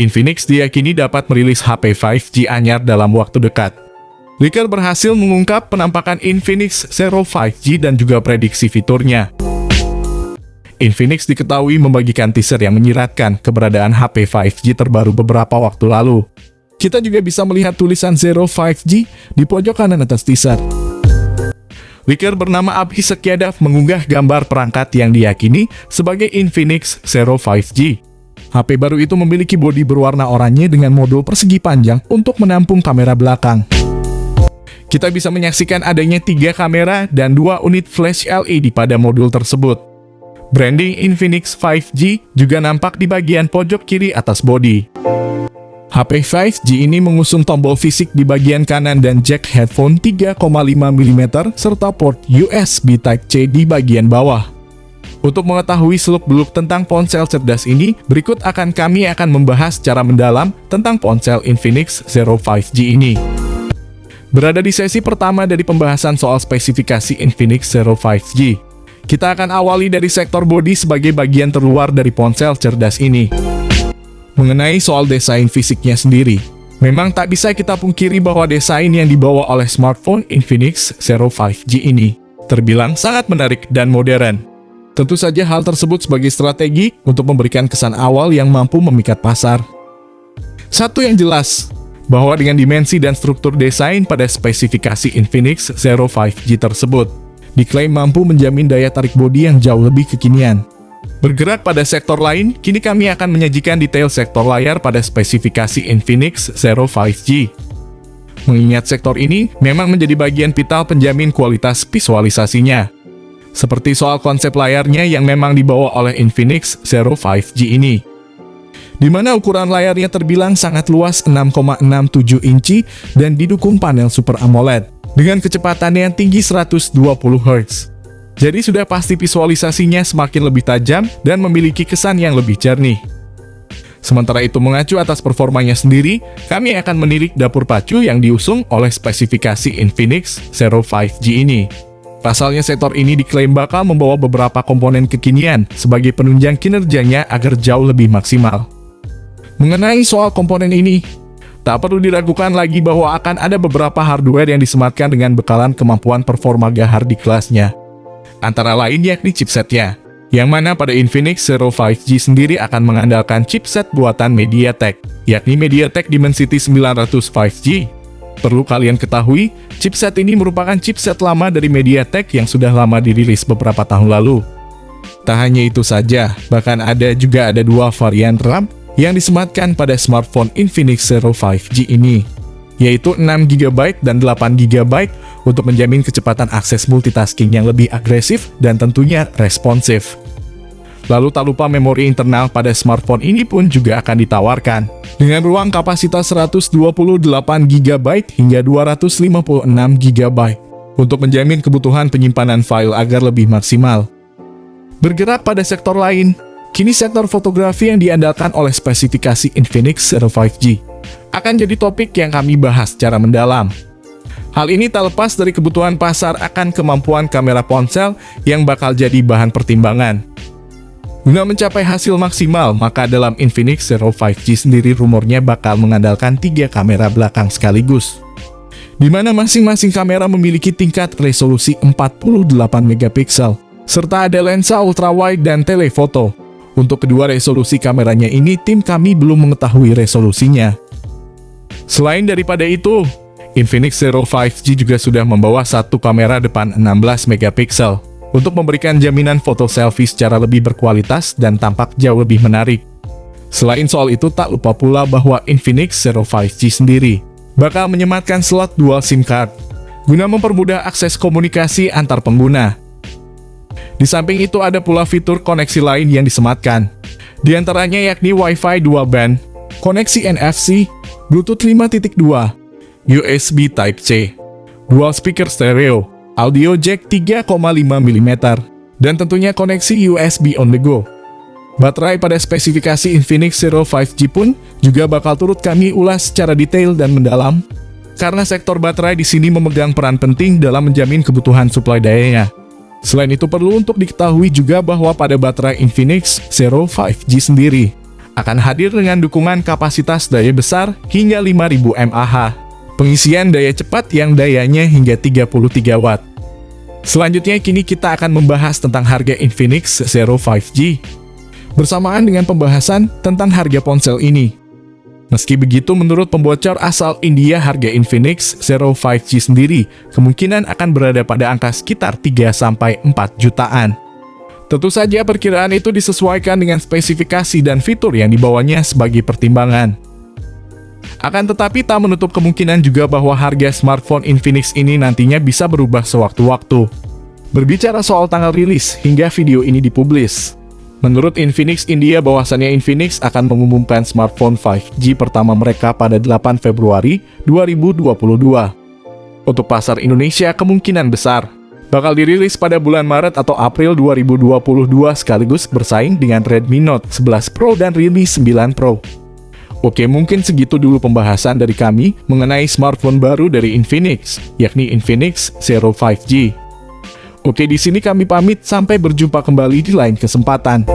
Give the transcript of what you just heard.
Infinix diyakini dapat merilis HP 5G anyar dalam waktu dekat. Leaker berhasil mengungkap penampakan Infinix Zero 5G dan juga prediksi fiturnya. Infinix diketahui membagikan teaser yang menyiratkan keberadaan HP 5G terbaru beberapa waktu lalu. Kita juga bisa melihat tulisan Zero 5G di pojok kanan atas teaser. Leaker bernama Abhi Sekiadaf mengunggah gambar perangkat yang diyakini sebagai Infinix Zero 5G. HP baru itu memiliki bodi berwarna oranye dengan modul persegi panjang untuk menampung kamera belakang. Kita bisa menyaksikan adanya 3 kamera dan 2 unit flash LED pada modul tersebut. Branding Infinix 5G juga nampak di bagian pojok kiri atas bodi. HP 5G ini mengusung tombol fisik di bagian kanan dan jack headphone 3,5 mm serta port USB Type-C di bagian bawah. Untuk mengetahui seluk-beluk tentang ponsel cerdas ini, berikut kami akan membahas secara mendalam tentang ponsel Infinix Zero 5G ini. Berada di sesi pertama dari pembahasan soal spesifikasi Infinix Zero 5G. Kita akan awali dari sektor bodi sebagai bagian terluar dari ponsel cerdas ini. Mengenai soal desain fisiknya sendiri, memang tak bisa kita pungkiri bahwa desain yang dibawa oleh smartphone Infinix Zero 5G ini terbilang sangat menarik dan modern. Tentu saja hal tersebut sebagai strategi untuk memberikan kesan awal yang mampu memikat pasar. Satu yang jelas, bahwa dengan dimensi dan struktur desain pada spesifikasi Infinix Zero 5G tersebut, diklaim mampu menjamin daya tarik bodi yang jauh lebih kekinian. Bergerak pada sektor lain, kini kami akan menyajikan detail sektor layar pada spesifikasi Infinix Zero 5G. Mengingat sektor ini memang menjadi bagian vital penjamin kualitas visualisasinya. Seperti soal konsep layarnya yang memang dibawa oleh Infinix Zero 5G ini, di mana ukuran layarnya terbilang sangat luas 6,67 inci dan didukung panel Super AMOLED dengan kecepatan yang tinggi 120 Hz. Jadi sudah pasti visualisasinya semakin lebih tajam dan memiliki kesan yang lebih jernih. Sementara itu mengacu atas performanya sendiri, kami akan menilik dapur pacu yang diusung oleh spesifikasi Infinix Zero 5G ini. Pasalnya sektor ini diklaim bakal membawa beberapa komponen kekinian sebagai penunjang kinerjanya agar jauh lebih maksimal. Mengenai soal komponen ini, tak perlu diragukan lagi bahwa akan ada beberapa hardware yang disematkan dengan bekalan kemampuan performa gahar di kelasnya. Antara lain yakni chipsetnya, yang mana pada Infinix Zero 5G sendiri akan mengandalkan chipset buatan MediaTek, yakni MediaTek Dimensity 900 5G. Perlu kalian ketahui, chipset ini merupakan chipset lama dari MediaTek yang sudah lama dirilis beberapa tahun lalu. Tak hanya itu saja, bahkan ada 2 varian RAM yang disematkan pada smartphone Infinix Zero 5G ini, yaitu 6GB dan 8GB untuk menjamin kecepatan akses multitasking yang lebih agresif dan tentunya responsif. Lalu tak lupa memori internal pada smartphone ini pun juga akan ditawarkan, dengan ruang kapasitas 128GB hingga 256GB untuk menjamin kebutuhan penyimpanan file agar lebih maksimal. Bergerak pada sektor lain, kini sektor fotografi yang diandalkan oleh spesifikasi Infinix Zero 5G akan jadi topik yang kami bahas secara mendalam. Hal ini tak lepas dari kebutuhan pasar akan kemampuan kamera ponsel yang bakal jadi bahan pertimbangan. Guna mencapai hasil maksimal, maka dalam Infinix Zero 5G sendiri rumornya bakal mengandalkan 3 kamera belakang sekaligus, di mana masing-masing kamera memiliki tingkat resolusi 48 megapiksel, serta ada lensa ultrawide dan telefoto. Untuk kedua resolusi kameranya ini, tim kami belum mengetahui resolusinya. Selain daripada itu, Infinix Zero 5G juga sudah membawa 1 kamera depan 16 megapiksel untuk memberikan jaminan foto selfie secara lebih berkualitas dan tampak jauh lebih menarik. Selain soal itu, tak lupa pula bahwa Infinix Zero 5G sendiri bakal menyematkan slot dual SIM card guna mempermudah akses komunikasi antar pengguna. Di samping itu ada pula fitur koneksi lain yang disematkan, di antaranya yakni Wi-Fi dual band, koneksi NFC, Bluetooth 5.2, USB Type-C, dual speaker stereo, audio jack 3,5 mm, dan tentunya koneksi USB on the go. Baterai pada spesifikasi Infinix Zero 5G pun juga bakal turut kami ulas secara detail dan mendalam, karena sektor baterai di sini memegang peran penting dalam menjamin kebutuhan suplai dayanya. Selain itu perlu untuk diketahui juga bahwa pada baterai Infinix Zero 5G sendiri akan hadir dengan dukungan kapasitas daya besar hingga 5000 mAh. Pengisian daya cepat yang dayanya hingga 33 Watt. Selanjutnya kini kita akan membahas tentang harga Infinix Zero 5G. Bersamaan dengan pembahasan tentang harga ponsel ini. Meski begitu, menurut pembocor asal India, harga Infinix Zero 5G sendiri kemungkinan akan berada pada angka sekitar 3-4 jutaan. Tentu saja perkiraan itu disesuaikan dengan spesifikasi dan fitur yang dibawanya sebagai pertimbangan. Akan tetapi tak menutup kemungkinan juga bahwa harga smartphone Infinix ini nantinya bisa berubah sewaktu-waktu. Berbicara soal tanggal rilis hingga video ini dipublis, menurut Infinix India bahwasannya Infinix akan mengumumkan smartphone 5G pertama mereka pada 8 Februari 2022. Untuk pasar Indonesia kemungkinan besar bakal dirilis pada bulan Maret atau April 2022 sekaligus bersaing dengan Redmi Note 11 Pro dan Realme 9 Pro. Oke, mungkin segitu dulu pembahasan dari kami mengenai smartphone baru dari Infinix, yakni Infinix Zero 5G. Oke, di sini kami pamit, sampai berjumpa kembali di lain kesempatan.